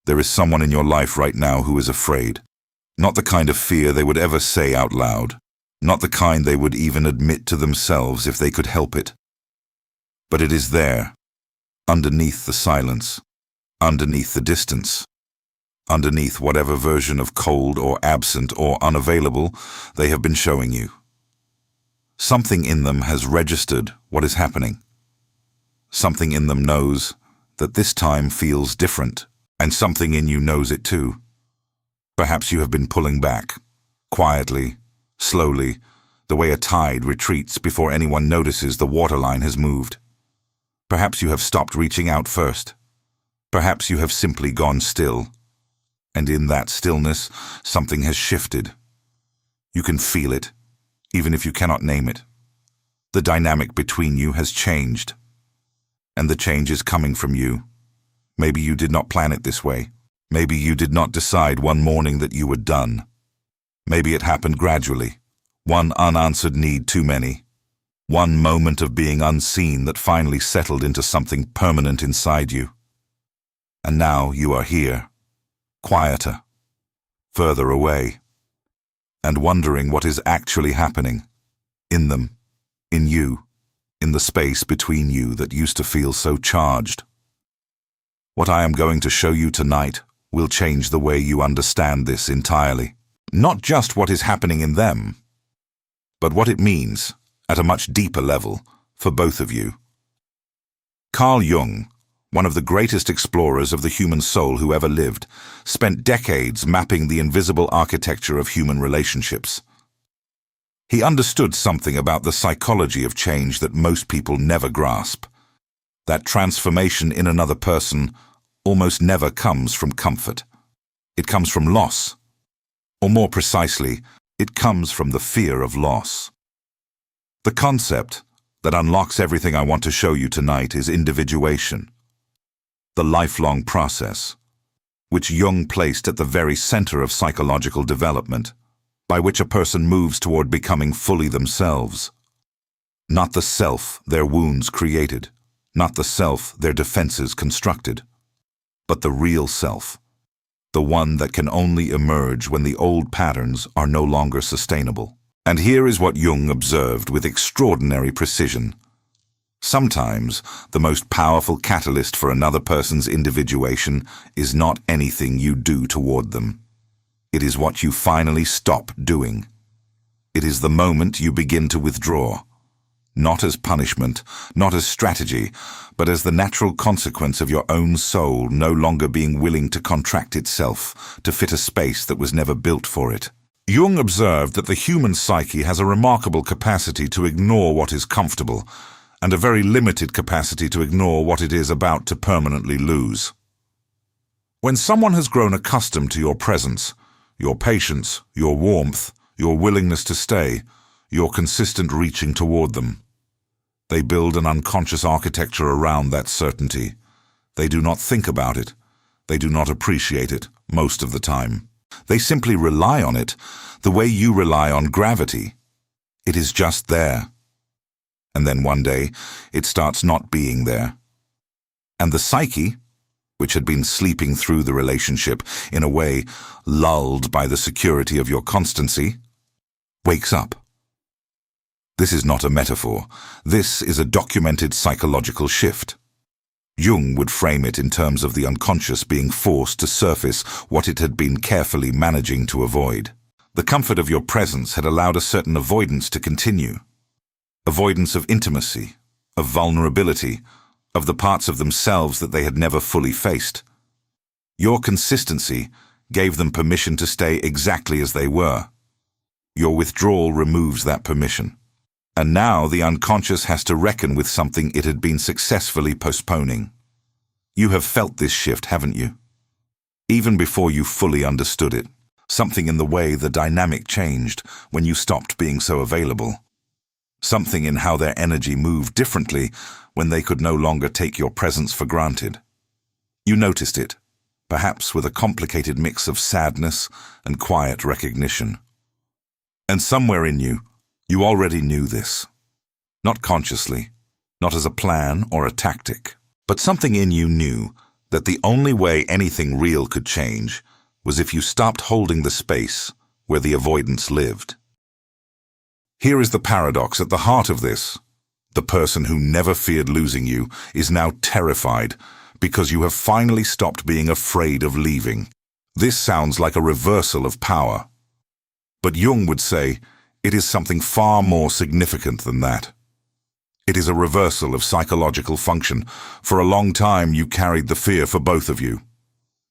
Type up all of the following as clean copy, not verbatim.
There is someone in your life right now who is afraid. Not the kind of fear they would ever say out loud. Not the kind they would even admit to themselves if they could help it. But it is there, underneath the silence, underneath the distance, underneath whatever version of cold or absent or unavailable they have been showing you. Something in them has registered what is happening. Something in them knows that this time feels different, and something in you knows it too. Perhaps you have been pulling back, quietly, slowly, the way a tide retreats before anyone notices the waterline has moved. Perhaps you have stopped reaching out first. Perhaps you have simply gone still. And in that stillness, something has shifted. You can feel it, even if you cannot name it. The dynamic between you has changed. And the change is coming from you. Maybe you did not plan it this way. Maybe you did not decide one morning that you were done. Maybe it happened gradually. One unanswered need too many. One moment of being unseen that finally settled into something permanent inside you. And now you are here, quieter, further away, and wondering what is actually happening, in them, in you, in the space between you that used to feel so charged. What I am going to show you tonight will change the way you understand this entirely. Not just what is happening in them, but what it means, at a much deeper level, for both of you. Carl Jung, one of the greatest explorers of the human soul who ever lived, spent decades mapping the invisible architecture of human relationships. He understood something about the psychology of change that most people never grasp. That transformation in another person almost never comes from comfort. It comes from loss. Or more precisely, it comes from the fear of loss. The concept that unlocks everything I want to show you tonight is individuation. The lifelong process, which Jung placed at the very center of psychological development, by which a person moves toward becoming fully themselves. Not the self their wounds created, not the self their defenses constructed, but the real self, the one that can only emerge when the old patterns are no longer sustainable. And here is what Jung observed with extraordinary precision. Sometimes, the most powerful catalyst for another person's individuation is not anything you do toward them. It is what you finally stop doing. It is the moment you begin to withdraw, not as punishment, not as strategy, but as the natural consequence of your own soul no longer being willing to contract itself to fit a space that was never built for it. Jung observed that the human psyche has a remarkable capacity to ignore what is comfortable, and a very limited capacity to ignore what it is about to permanently lose. When someone has grown accustomed to your presence, your patience, your warmth, your willingness to stay, your consistent reaching toward them, they build an unconscious architecture around that certainty. They do not think about it. They do not appreciate it, most of the time. They simply rely on it, the way you rely on gravity. It is just there. And then one day, it starts not being there. And the psyche, which had been sleeping through the relationship, in a way lulled by the security of your constancy, wakes up. This is not a metaphor. This is a documented psychological shift. Jung would frame it in terms of the unconscious being forced to surface what it had been carefully managing to avoid. The comfort of your presence had allowed a certain avoidance to continue. Avoidance of intimacy, of vulnerability, of the parts of themselves that they had never fully faced. Your consistency gave them permission to stay exactly as they were. Your withdrawal removes that permission. And now the unconscious has to reckon with something it had been successfully postponing. You have felt this shift, haven't you? Even before you fully understood it, something in the way the dynamic changed when you stopped being so available. Something in how their energy moved differently when they could no longer take your presence for granted. You noticed it, perhaps with a complicated mix of sadness and quiet recognition. And somewhere in you, you already knew this. Not consciously, not as a plan or a tactic, but something in you knew that the only way anything real could change was if you stopped holding the space where the avoidance lived. Here is the paradox at the heart of this. The person who never feared losing you is now terrified because you have finally stopped being afraid of leaving. This sounds like a reversal of power. But Jung would say it is something far more significant than that. It is a reversal of psychological function. For a long time you carried the fear for both of you.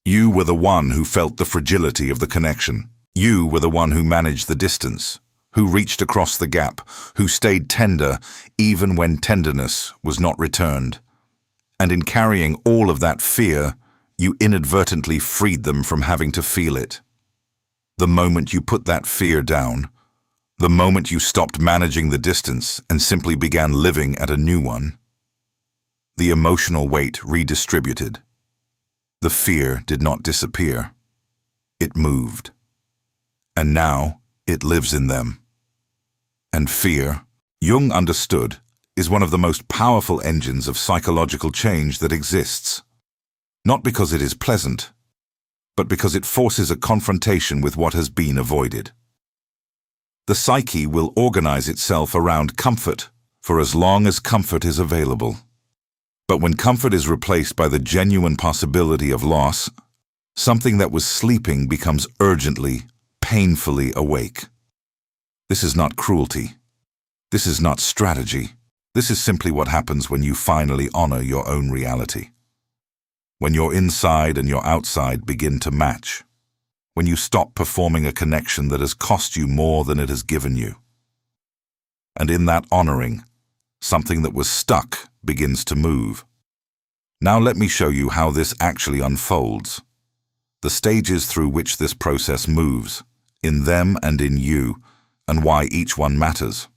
You were the one who felt the fragility of the connection. You were the one who managed the distance, who reached across the gap, who stayed tender even when tenderness was not returned. And in carrying all of that fear, you inadvertently freed them from having to feel it. The moment you put that fear down, the moment you stopped managing the distance and simply began living at a new one, the emotional weight redistributed. The fear did not disappear. It moved. And now it lives in them. And fear, Jung understood, is one of the most powerful engines of psychological change that exists. Not because it is pleasant, but because it forces a confrontation with what has been avoided. The psyche will organize itself around comfort for as long as comfort is available. But when comfort is replaced by the genuine possibility of loss, something that was sleeping becomes urgently, painfully awake. This is not cruelty. This is not strategy. This is simply what happens when you finally honor your own reality. When your inside and your outside begin to match. When you stop performing a connection that has cost you more than it has given you. And in that honoring, something that was stuck begins to move. Now let me show you how this actually unfolds. The stages through which this process moves, in them and in you, and why each one matters.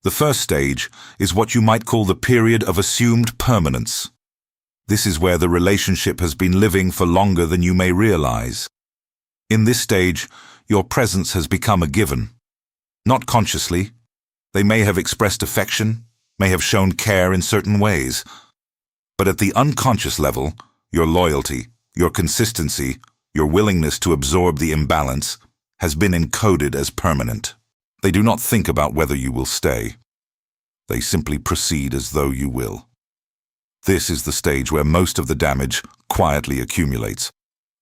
The first stage is what you might call the period of assumed permanence. This is where the relationship has been living for longer than you may realize. In this stage, your presence has become a given. Not consciously. They may have expressed affection, may have shown care in certain ways. But at the unconscious level, your loyalty, your consistency, your willingness to absorb the imbalance has been encoded as permanent. They do not think about whether you will stay. They simply proceed as though you will. This is the stage where most of the damage quietly accumulates.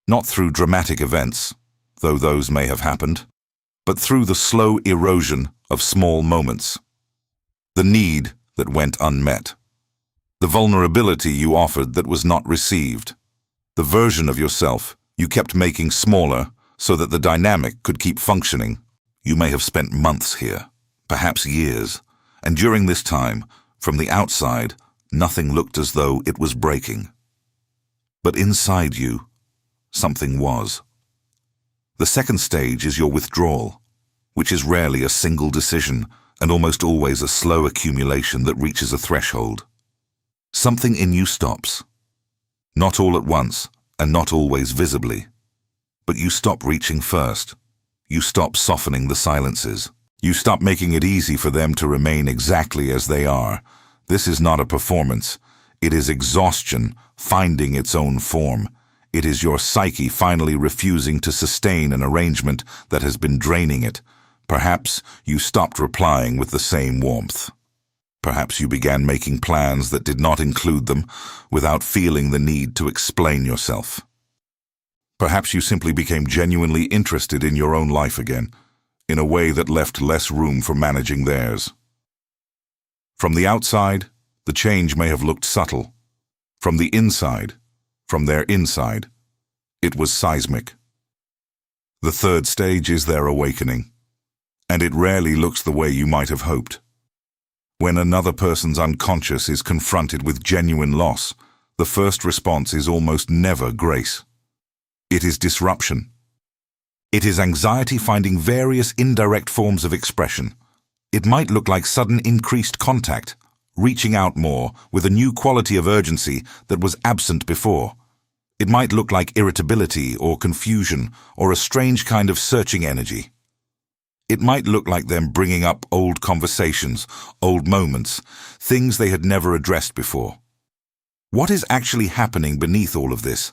Not through dramatic events, though those may have happened, but through the slow erosion of small moments. The need that went unmet. The vulnerability you offered that was not received. The version of yourself you kept making smaller so that the dynamic could keep functioning. You may have spent months here, perhaps years, and during this time, from the outside, nothing looked as though it was breaking. But inside you, something was. The second stage is your withdrawal, which is rarely a single decision and almost always a slow accumulation that reaches a threshold. Something in you stops. Not all at once and not always visibly. But you stop reaching first. You stop softening the silences. You stop making it easy for them to remain exactly as they are. This is not a performance. It is exhaustion finding its own form. It is your psyche finally refusing to sustain an arrangement that has been draining it. Perhaps you stopped replying with the same warmth. Perhaps you began making plans that did not include them without feeling the need to explain yourself. Perhaps you simply became genuinely interested in your own life again, in a way that left less room for managing theirs. From the outside, the change may have looked subtle. From the inside, from their inside, it was seismic. The third stage is their awakening, and it rarely looks the way you might have hoped. When another person's unconscious is confronted with genuine loss, the first response is almost never grace. It is disruption. It is anxiety finding various indirect forms of expression. It might look like sudden increased contact, reaching out more with a new quality of urgency that was absent before. It might look like irritability or confusion or a strange kind of searching energy. It might look like them bringing up old conversations, old moments, things they had never addressed before. What is actually happening beneath all of this,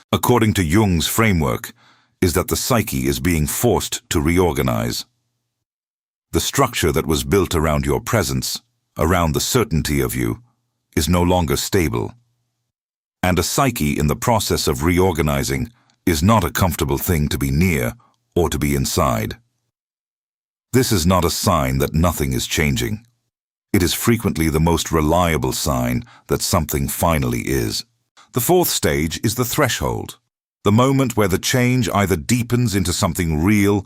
according to Jung's framework, is that the psyche is being forced to reorganize. The structure that was built around your presence, around the certainty of you, is no longer stable. And a psyche in the process of reorganizing is not a comfortable thing to be near or to be inside. This is not a sign that nothing is changing. It is frequently the most reliable sign that something finally is. The fourth stage is the threshold, the moment where the change either deepens into something real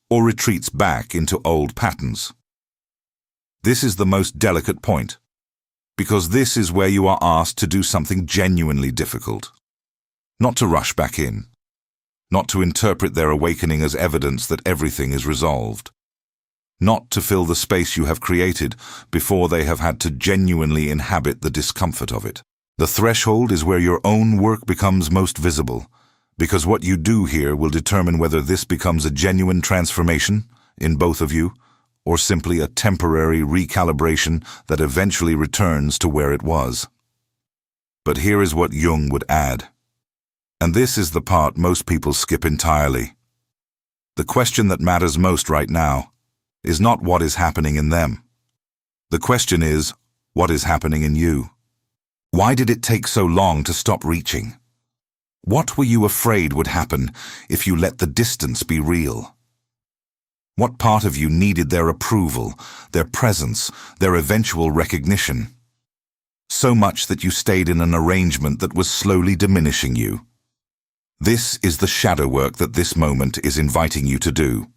or retreats back into old patterns. This is the most delicate point, because this is where you are asked to do something genuinely difficult. Not to rush back in, not to interpret their awakening as evidence that everything is resolved, not to fill the space you have created before they have had to genuinely inhabit the discomfort of it. The threshold is where your own work becomes most visible, because what you do here will determine whether this becomes a genuine transformation in both of you, or simply a temporary recalibration that eventually returns to where it was. But here is what Jung would add, and this is the part most people skip entirely. The question that matters most right now is not what is happening in them. The question is, what is happening in you? Why did it take so long to stop reaching? What were you afraid would happen if you let the distance be real? What part of you needed their approval, their presence, their eventual recognition? So much that you stayed in an arrangement that was slowly diminishing you. This is the shadow work that this moment is inviting you to do.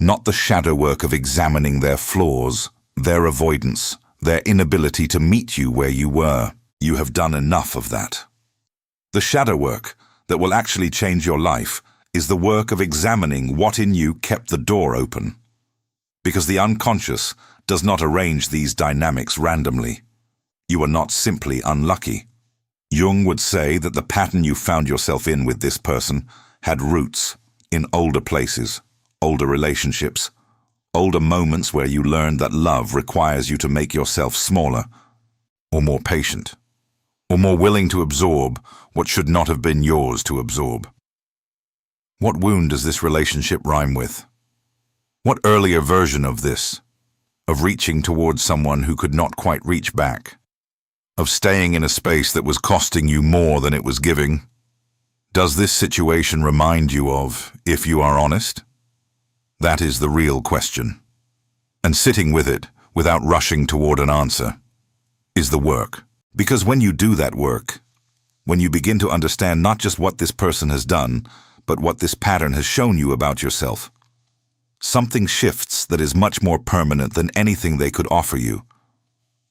Not the shadow work of examining their flaws, their avoidance, their inability to meet you where you were. You have done enough of that. The shadow work that will actually change your life is the work of examining what in you kept the door open. Because the unconscious does not arrange these dynamics randomly. You are not simply unlucky. Jung would say that the pattern you found yourself in with this person had roots in older places, older relationships, older moments where you learned that love requires you to make yourself smaller, or more patient, or more willing to absorb what should not have been yours to absorb. What wound does this relationship rhyme with? What earlier version of this, of reaching towards someone who could not quite reach back, of staying in a space that was costing you more than it was giving, does this situation remind you of, if you are honest? That is the real question. And sitting with it, without rushing toward an answer, is the work. Because when you do that work, when you begin to understand not just what this person has done, but what this pattern has shown you about yourself, something shifts that is much more permanent than anything they could offer you.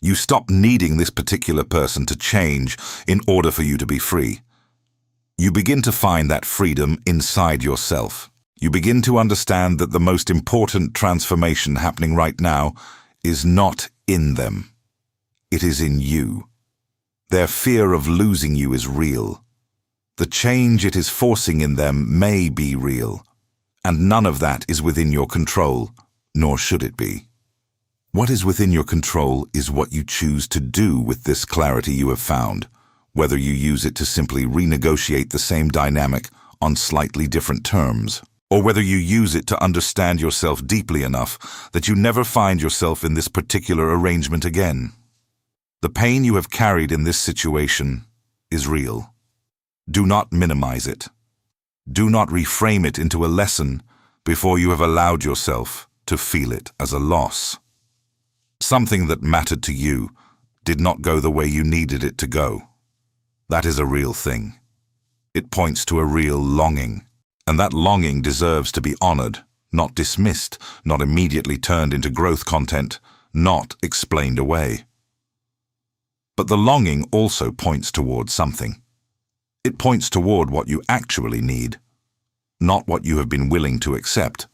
You stop needing this particular person to change in order for you to be free. You begin to find that freedom inside yourself. You begin to understand that the most important transformation happening right now is not in them. It is in you. Their fear of losing you is real. The change it is forcing in them may be real, and none of that is within your control, nor should it be. What is within your control is what you choose to do with this clarity you have found, whether you use it to simply renegotiate the same dynamic on slightly different terms, or whether you use it to understand yourself deeply enough that you never find yourself in this particular arrangement again. The pain you have carried in this situation is real. Do not minimize it. Do not reframe it into a lesson before you have allowed yourself to feel it as a loss. Something that mattered to you did not go the way you needed it to go. That is a real thing. It points to a real longing, and that longing deserves to be honored, not dismissed, not immediately turned into growth content, not explained away. But the longing also points toward something. It points toward what you actually need, not what you have been willing to accept,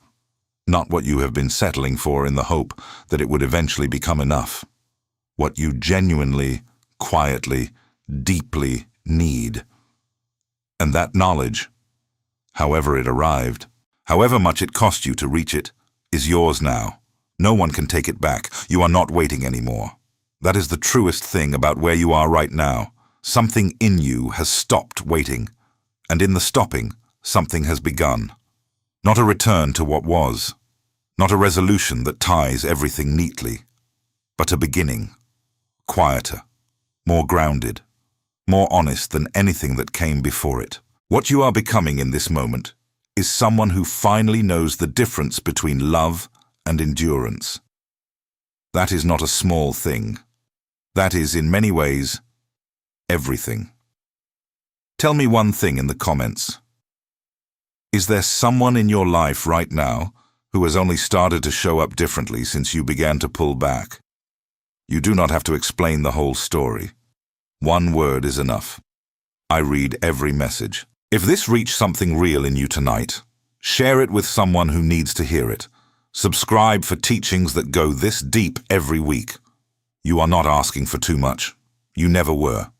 not what you have been settling for in the hope that it would eventually become enough. What you genuinely, quietly, deeply need. And that knowledge, however it arrived, however much it cost you to reach it, is yours now. No one can take it back. You are not waiting anymore. That is the truest thing about where you are right now. Something in you has stopped waiting, and in the stopping, something has begun. Not a return to what was, not a resolution that ties everything neatly, but a beginning, quieter, more grounded, more honest than anything that came before it. What you are becoming in this moment is someone who finally knows the difference between love and endurance. That is not a small thing. That is, in many ways, everything. Tell me one thing in the comments. Is there someone in your life right now who has only started to show up differently since you began to pull back? You do not have to explain the whole story. One word is enough. I read every message. If this reached something real in you tonight, share it with someone who needs to hear it. Subscribe for teachings that go this deep every week. You are not asking for too much. You never were.